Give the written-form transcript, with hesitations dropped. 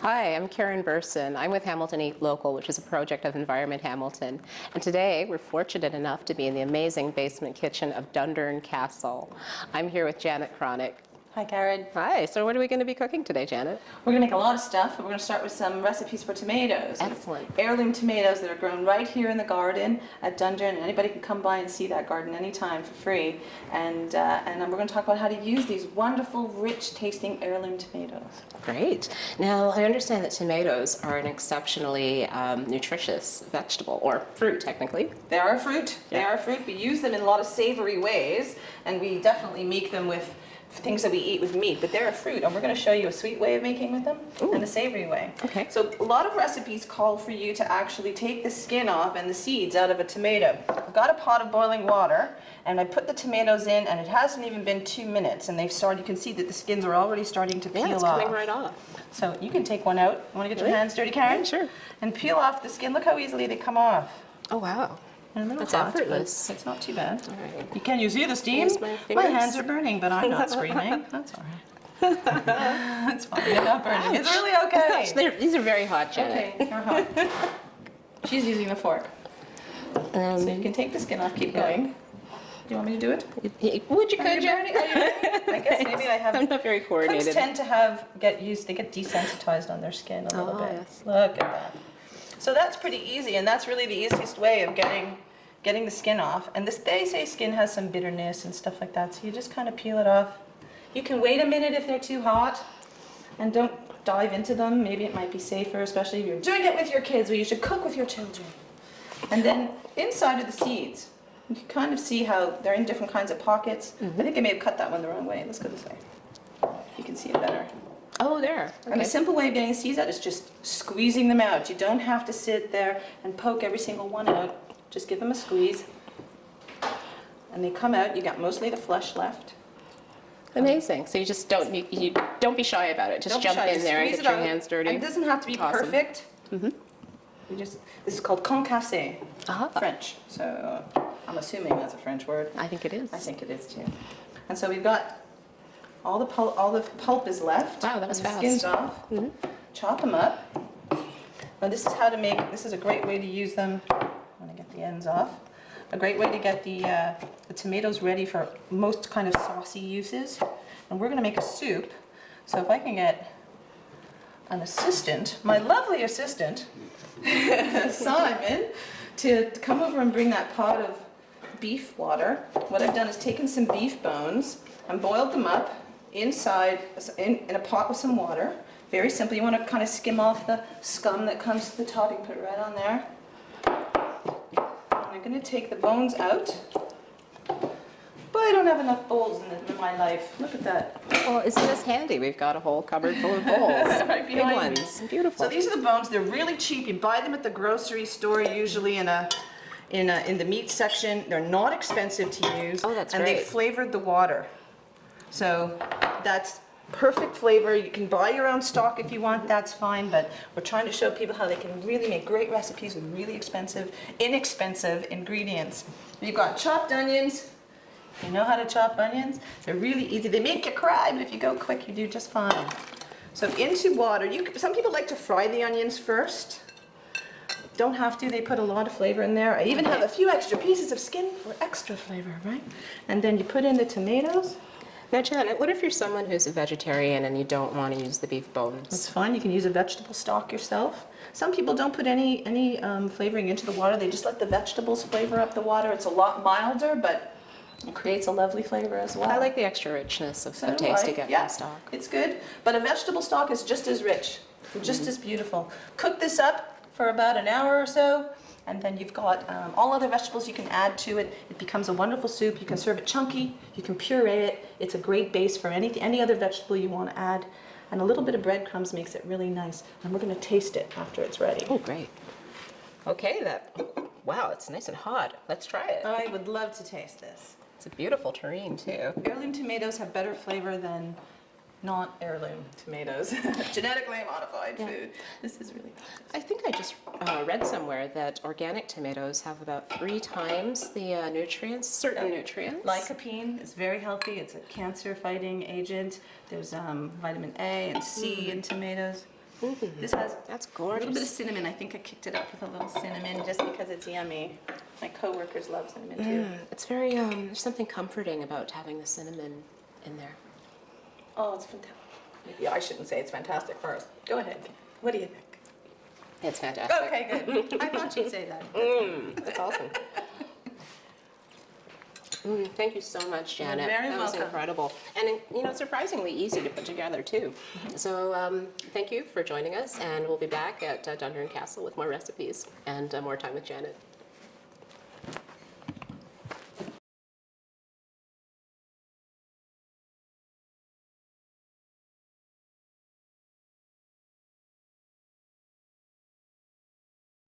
Hi, I'm Karen Burson. I'm with Hamilton Eat Local, which is a project of Environment Hamilton. And today we're fortunate enough to be in the amazing basement kitchen of Durndurn Castle. I'm here with Janet Kronick. Hi, Karen. Hi, so what are we going to be cooking today, Janet? We're going to make a lot of stuff, but we're going to start with some recipes for tomatoes. Excellent. Heirloom tomatoes that are grown right here in the garden at Dundurn, and anybody can come by and see that garden anytime for free. And we're going to talk about how to use these wonderful, rich-tasting heirloom tomatoes. Great. Now, I understand that tomatoes are an exceptionally nutritious vegetable, or fruit, technically. They are a fruit. Yeah. They are a fruit. We use them in a lot of savory ways, and we definitely make them with things that we eat with meat, but they're a fruit, and we're going to show you a sweet way of making with them. Ooh. And a savory way. Okay. So a lot of recipes call for you to actually take the skin off and the seeds out of a tomato. I've got a pot of boiling water, and I put the tomatoes in, and it hasn't even been 2 minutes, and they've started. You can see that the skins are already starting to peel off. Yeah, it's coming right off. So you can take one out. Want to get your hands dirty, Karen? Yeah, sure. And peel off the skin. Look how easily they come off. Oh, wow. That's effortless. It's not too bad. All right. Can you see the steam? My hands are burning, but I'm not screaming. That's all right. That's fine. You're not burning. It's really okay. Gosh, these are very hot, Janet. Okay, you're hot. She's using the fork. So you can take the skin off. Keep going. Do you want me to do it? Would you could, Janet? I guess maybe I have. I'm not very coordinated. Cooks tend to get desensitized on their skin a little bit. Yes. Look at that. So that's pretty easy, and that's really the easiest way of getting the skin off. And they say skin has some bitterness and stuff like that, so you just kind of peel it off. You can wait a minute if they're too hot, and don't dive into them. Maybe it might be safer, especially if you're doing it with your kids, where you should cook with your children. And then inside of the seeds, you can kind of see how they're in different kinds of pockets. I think I may have cut that one the wrong way. Let's go this way. You can see it better. Oh, there. Okay. And a simple way of getting the seeds out is just squeezing them out. You don't have to sit there and poke every single one out. Just give them a squeeze. And they come out. You got mostly the flesh left. Amazing. So you just don't be shy about it. Just jump in there and get your hands dirty. And it doesn't have to be perfect. This is called concassé, French. So I'm assuming that's a French word. I think it is. I think it is too. And so we've got all the pulp is left. Wow, that was fast. The skin's off. Chop them up. Now this is how to make. This is a great way to use them. I'm going to get the ends off. A great way to get the tomatoes ready for most kind of saucy uses. And we're going to make a soup. So if I can get an assistant, my lovely assistant, Simon, to come over and bring that pot of beef water. What I've done is taken some beef bones and boiled them up inside in a pot with some water. Very simple. You want to kind of skim off the scum that comes to the top. You can put it right on there. And I'm going to take the bones out. But I don't have enough bowls in my life. Look at that. Well, isn't this handy? We've got a whole cupboard full of bowls. Right Big ones. Beautiful. So these are the bones. They're really cheap. You buy them at the grocery store, usually in the meat section. They're not expensive to use. Oh, that's and great. they flavored the water. So that's perfect flavor. You can buy your own stock if you want, that's fine, but we're trying to show people how they can really make great recipes with really inexpensive ingredients. You've got chopped onions. You know how to chop onions? They're really easy. They make you cry, but if you go quick, you do just fine. So into water. Some people like to fry the onions first. Don't have to. They put a lot of flavor in there. I even have a few extra pieces of skin for extra flavor, right? And then you put in the tomatoes. Now, Janet, what if you're someone who's a vegetarian and you don't want to use the beef bones? That's fine. You can use a vegetable stock yourself. Some people don't put any flavoring into the water. They just let the vegetables flavor up the water. It's a lot milder, but it creates a lovely flavor as well. I like the extra richness of taste you get from stock. It's good. But a vegetable stock is just as rich, just as beautiful. Cook this up for about an hour or so. And then you've got all other vegetables you can add to it. It becomes a wonderful soup. You can serve it chunky. You can puree it. It's a great base for any other vegetable you want to add. And a little bit of breadcrumbs makes it really nice. And we're going to taste it after it's ready. Oh, great. Okay, wow, it's nice and hot. Let's try it. I would love to taste this. It's a beautiful terrine, too. Heirloom tomatoes have better flavor than not heirloom tomatoes. Genetically modified food. This is really delicious. I think I just read somewhere that organic tomatoes have about 3 times the nutrients, certain nutrients. Lycopene is very healthy. It's a cancer-fighting agent. There's vitamin A and C in tomatoes. This has That's a little bit of gorgeous. cinnamon. I think I kicked it up with a little cinnamon just because it's yummy. My coworkers love cinnamon too. It's very, there's something comforting about having the cinnamon in there. Oh, it's fantastic. Maybe I shouldn't say it's fantastic first. Go ahead. What do you think? It's fantastic. Okay, good. I thought you'd say that. That's awesome. Thank you so much, Janet. very that was welcome. incredible. And, you know, surprisingly easy to put together, too. So thank you for joining us, and we'll be back at Dundurn Castle with more recipes and more time with Janet.